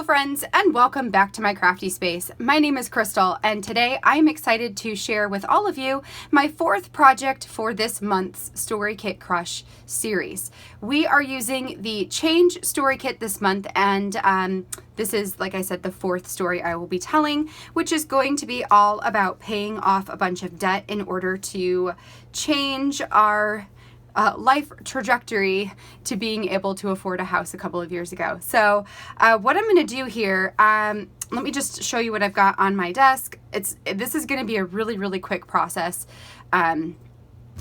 friends, and welcome back to my crafty space. My name is Crystal, and today I'm excited to share with all of you my fourth project for this month's Story Kit Crush series. We are using the Change Story Kit this month, and this is, like I said, the fourth story I will be telling, which is going to be all about paying off a bunch of debt in order to change our life trajectory to being able to afford a house a couple of years ago. So what I'm going to do here, let me just show you what I've got on my desk. This is going to be a really quick process.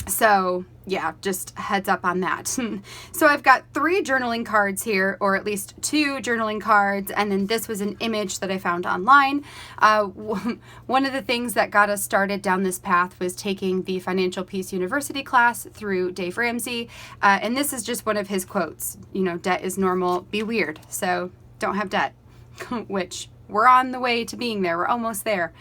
So yeah, just heads up on that. So I've got 3 journaling cards here, or at least 2 journaling cards, and then this was an image that I found online. One of the things that got us started down this path was taking the Financial Peace University class through Dave Ramsey, and this is just one of his quotes. You know, debt is normal, be weird, so don't have debt, which we're on the way to being there. We're almost there.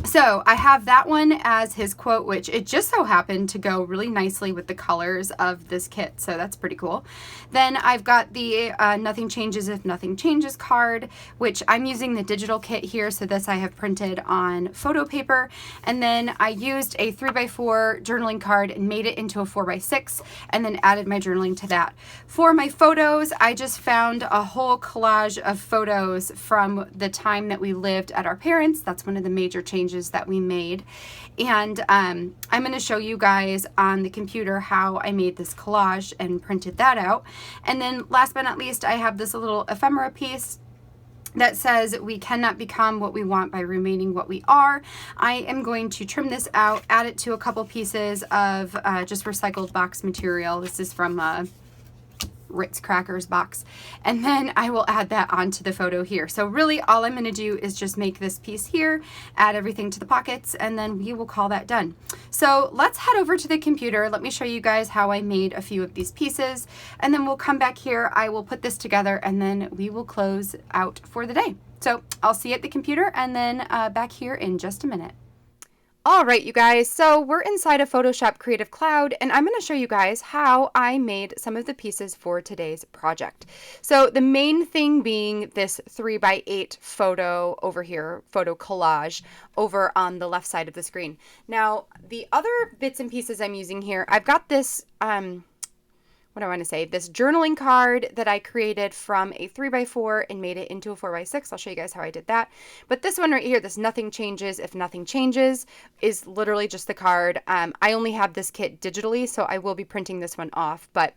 So I have that one as his quote, which it just so happened to go really nicely with the colors of this kit. So that's pretty cool. Then I've got the Nothing Changes If Nothing Changes card, which I'm using the digital kit here. So this I have printed on photo paper. And then I used a 3x4 journaling card and made it into a 4x6 and then added my journaling to that. For my photos, I just found a whole collage of photos from the time that we lived at our parents'. That's one of the major changes that we made, and I'm going to show you guys on the computer how I made this collage and printed that out. And then last but not least, I have this little ephemera piece that says we cannot become what we want by remaining what we are. I am going to trim this out, add it to a couple pieces of just recycled box material. This is from Ritz Crackers box, and then I will add that onto the photo here. So really all I'm going to do is just make this piece here, add everything to the pockets, and then we will call that done. So let's head over to the computer. Let me show you guys how I made a few of these pieces, and then we'll come back here. I will put this together, and then we will close out for the day. So I'll see you at the computer, and then back here in just a minute. All right, you guys, so we're inside of Photoshop Creative Cloud, and I'm going to show you guys how I made some of the pieces for today's project. So the main thing being this 3x8 photo over here, photo collage over on the left side of the screen. Now, the other bits and pieces I'm using here, I've got this, what do I want to say, this journaling card that I created from a 3x4 and made it into a 4x6. I'll show you guys how I did that. But this one right here, this Nothing Changes If Nothing Changes, is literally just the card. I only have this kit digitally, so I will be printing this one off. But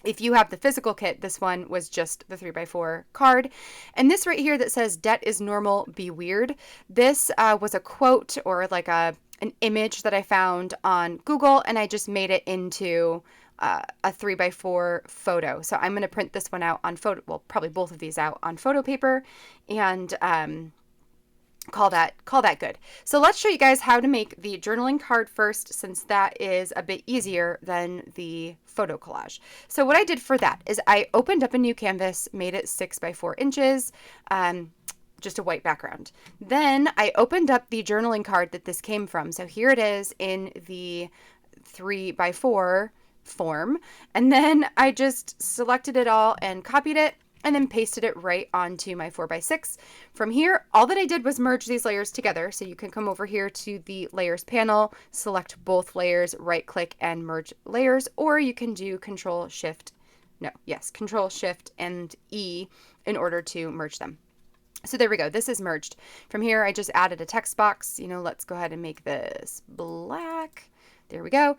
if you have the physical kit, this one was just the 3x4 card. And this right here that says, "Debt is normal, be weird." This was a quote, or like an image that I found on Google, and I just made it into a 3x4 photo. So I'm going to print this one out on photo, well, probably both of these out on photo paper, and call that good. So let's show you guys how to make the journaling card first, since that is a bit easier than the photo collage. So what I did for that is I opened up a new canvas, made it 6x4 inches, just a white background. Then I opened up the journaling card that this came from. So here it is in the 3x4 form, and then I just selected it all and copied it and then pasted it right onto my 4x6. From here, all that I did was merge these layers together. So you can come over here to the layers panel, select both layers, right click and merge layers, or you can do Control Shift and E in order to merge them. So there we go. This is merged. From here, I just added a text box. Let's go ahead and make this black. There we go.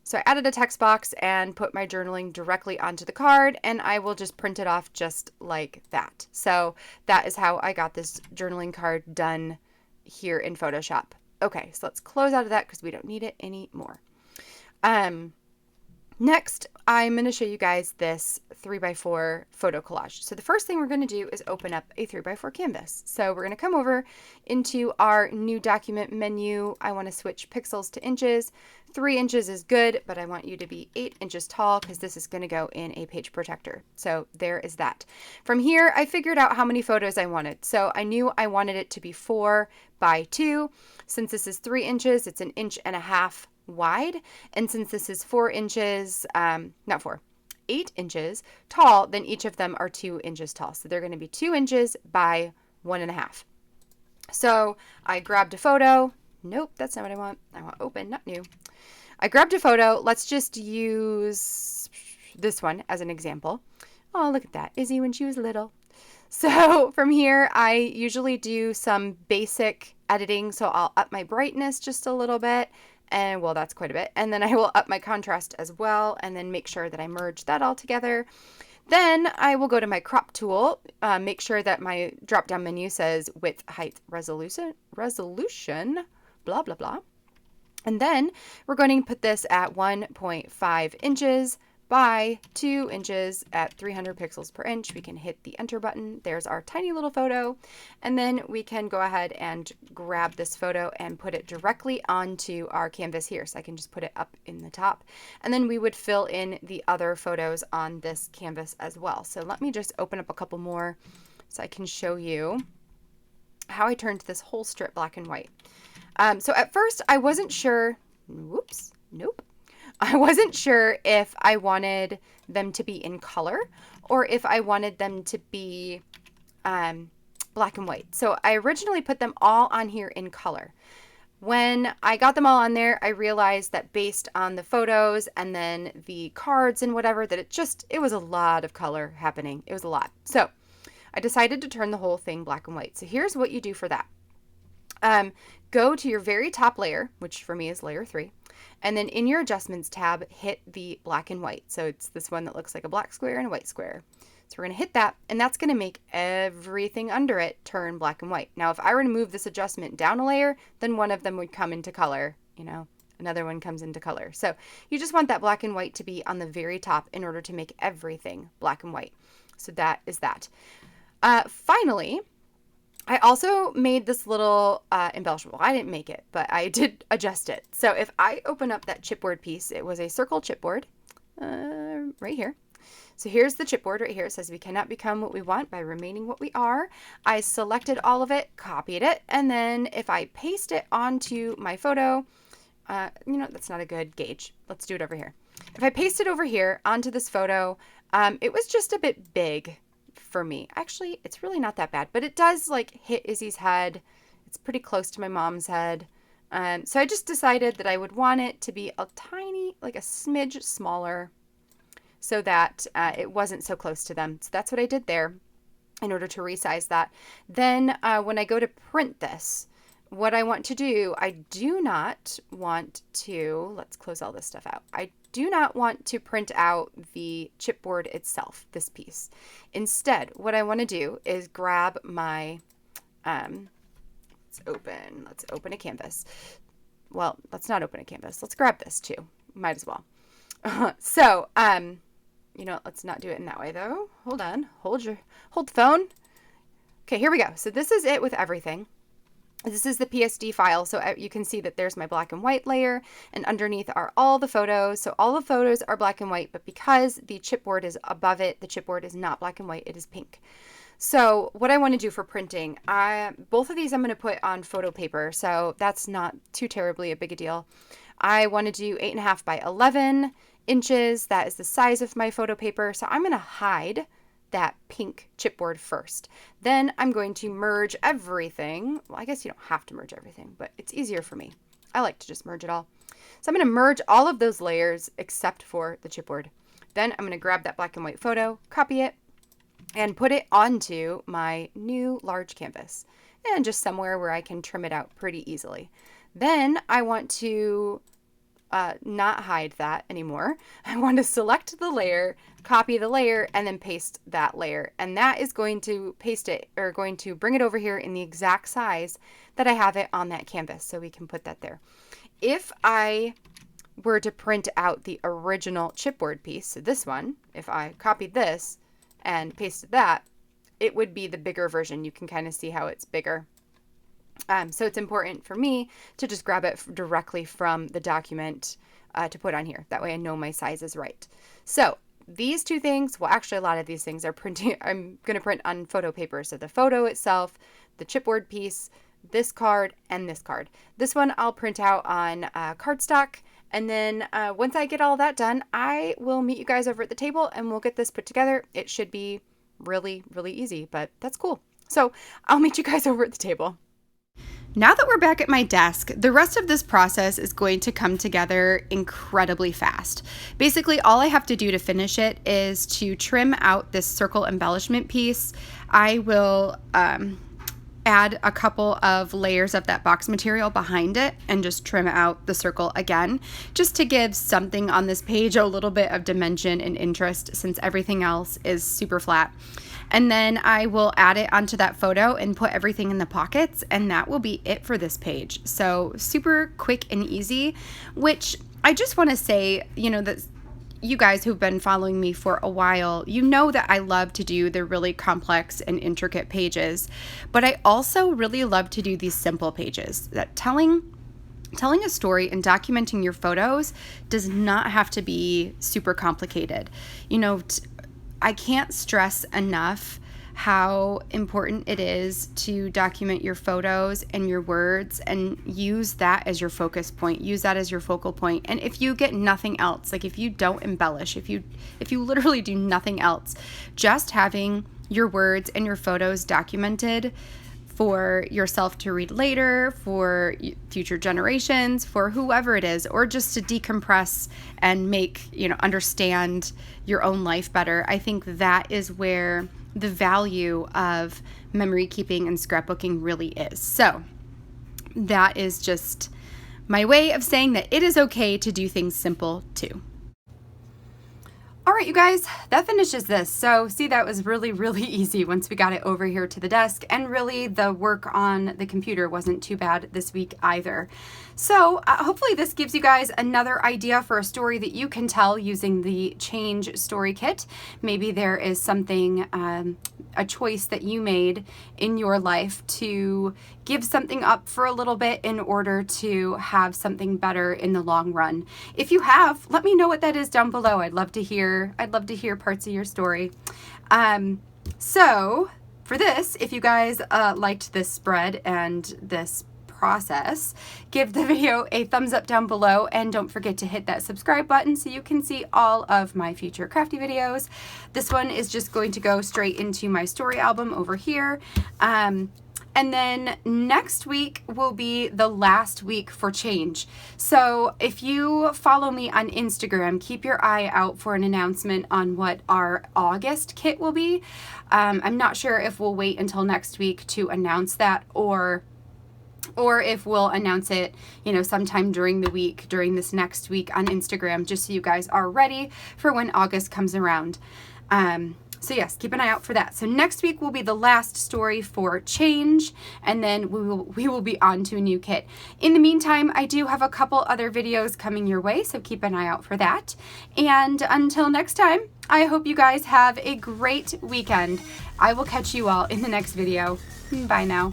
So I added a text box and put my journaling directly onto the card, and I will just print it off just like that. So that is how I got this journaling card done here in Photoshop. Okay, so let's close out of that because we don't need it anymore. Next, I'm going to show you guys this 3x4 photo collage. So the first thing we're going to do is open up a 3x4 canvas. So we're going to come over into our new document menu. I want to switch pixels to inches. 3 inches is good, but I want you to be 8 inches tall because this is going to go in a page protector. So there is that. From here, I figured out how many photos I wanted. So I knew I wanted it to be 4x2. Since this is 3 inches, it's 1.5 inches wide, and since this is 4 inches, not 4, 8 inches tall, then each of them are 2 inches tall. So they're going to be 2 inches by 1.5. So I grabbed a photo. Nope, that's not what I want. I want open, not new. I grabbed a photo. Let's just use this one as an example. Oh, look at that. Izzy when she was little. So from here, I usually do some basic editing. So I'll up my brightness just a little bit. And well, that's quite a bit. And then I will up my contrast as well. And then make sure that I merge that all together. Then I will go to my crop tool, make sure that my drop-down menu says width, height, resolution, blah, blah, blah. And then we're going to put this at 1.5 inches by 2 inches at 300 pixels per inch. We can hit the enter button. There's our tiny little photo. And then we can go ahead and grab this photo and put it directly onto our canvas here. So I can just put it up in the top. And then we would fill in the other photos on this canvas as well. So let me just open up a couple more so I can show you how I turned this whole strip black and white. So at first I wasn't sure, whoops, nope. I wasn't sure if I wanted them to be in color or if I wanted them to be black and white. So I originally put them all on here in color. When I got them all on there, I realized that based on the photos and then the cards and whatever, that it was a lot of color happening. It was a lot. So I decided to turn the whole thing black and white. So here's what you do for that. Go to your very top layer, which for me is layer 3, and then in your adjustments tab, hit the black and white. So it's this one that looks like a black square and a white square. So we're going to hit that, and that's going to make everything under it turn black and white. Now, if I were to move this adjustment down a layer, then one of them would come into color, another one comes into color. So you just want that black and white to be on the very top in order to make everything black and white. So that is that. Finally, I also made this little embellishable. I didn't make it, but I did adjust it. So if I open up that chipboard piece, it was a circle chipboard right here. So here's the chipboard right here. It says we cannot become what we want by remaining what we are. I selected all of it, copied it, and then if I paste it onto my photo, that's not a good gauge. Let's do it over here. If I paste it over here onto this photo, it was just a bit big for me. Actually, it's really not that bad, but it does hit Izzy's head. It's pretty close to my mom's head. So I just decided that I would want it to be a tiny, a smidge smaller so that it wasn't so close to them. So that's what I did there in order to resize that. Then when I go to print this, what I want to do, I do not want to, let's close all this stuff out. I do not want to print out the chipboard itself, this piece. Instead, what I want to do is grab my, let's open a canvas. Well, let's not open a canvas. Let's grab this too. Might as well. Let's not do it in that way though. Hold on, hold the phone. Okay, here we go. So this is it with everything. This is the PSD file, so you can see that there's my black and white layer, and underneath are all the photos. So all the photos are black and white, but because the chipboard is above it, the chipboard is not black and white, it is pink. So what I want to do for printing, both of these I'm going to put on photo paper, so that's not too terribly a big a deal. I want to do 8.5 by 11 inches. That is the size of my photo paper, so I'm going to hide that pink chipboard first. Then I'm going to merge everything. Well, I guess you don't have to merge everything, but it's easier for me. I like to just merge it all. So I'm going to merge all of those layers except for the chipboard. Then I'm going to grab that black and white photo, copy it, and put it onto my new large canvas, and just somewhere where I can trim it out pretty easily. Then I want to not hide that anymore. I want to select the layer, copy the layer, and then paste that layer. And that is going to going to bring it over here in the exact size that I have it on that canvas. So we can put that there. If I were to print out the original chipboard piece, so this one, if I copied this and pasted that, it would be the bigger version. You can kind of see how it's bigger. So it's important for me to just grab it directly from the document to put on here. That way I know my size is right. So these two things, well, actually a lot of these things are printing. I'm going to print on photo paper. So the photo itself, the chipboard piece, this card, and this card. This one I'll print out on cardstock, And then once I get all that done, I will meet you guys over at the table and we'll get this put together. It should be really, really easy, but that's cool. So I'll meet you guys over at the table. Now that we're back at my desk, the rest of this process is going to come together incredibly fast. Basically, all I have to do to finish it is to trim out this circle embellishment piece. I will add a couple of layers of that box material behind it and just trim out the circle again, just to give something on this page a little bit of dimension and interest, since everything else is super flat. And then I will add it onto that photo and put everything in the pockets, and that will be it for this page. So super quick and easy, which I just want to say, that you guys who've been following me for a while, you know that I love to do the really complex and intricate pages, but I also really love to do these simple pages. That telling a story and documenting your photos does not have to be super complicated. I can't stress enough how important it is to document your photos and your words and use that as your focus point, use that as your focal point. And if you get nothing else, like if you don't embellish, if you literally do nothing else, just having your words and your photos documented for yourself to read later, for future generations, for whoever it is, or just to decompress and make, understand your own life better. I think that is where the value of memory keeping and scrapbooking really is. So that is just my way of saying that it is okay to do things simple too. All right, you guys, that finishes this. So see, that was really, really easy once we got it over here to the desk, and really the work on the computer wasn't too bad this week either. So hopefully this gives you guys another idea for a story that you can tell using the Change Story Kit. Maybe there is something, a choice that you made in your life to give something up for a little bit in order to have something better in the long run. If you have, let me know what that is down below. I'd love to hear parts of your story. So for this, if you guys liked this spread and this process, give the video a thumbs up down below, and don't forget to hit that subscribe button so you can see all of my future crafty videos. This one is just going to go straight into my story album over here. And then next week will be the last week for Change. So if you follow me on Instagram, keep your eye out for an announcement on what our August kit will be. I'm not sure if we'll wait until next week to announce that, or if we'll announce it, sometime during the week, during this next week on Instagram, just so you guys are ready for when August comes around. So yes, keep an eye out for that. So next week will be the last story for Change, and then we will be on to a new kit. In the meantime, I do have a couple other videos coming your way, so keep an eye out for that. And until next time, I hope you guys have a great weekend. I will catch you all in the next video. Bye now.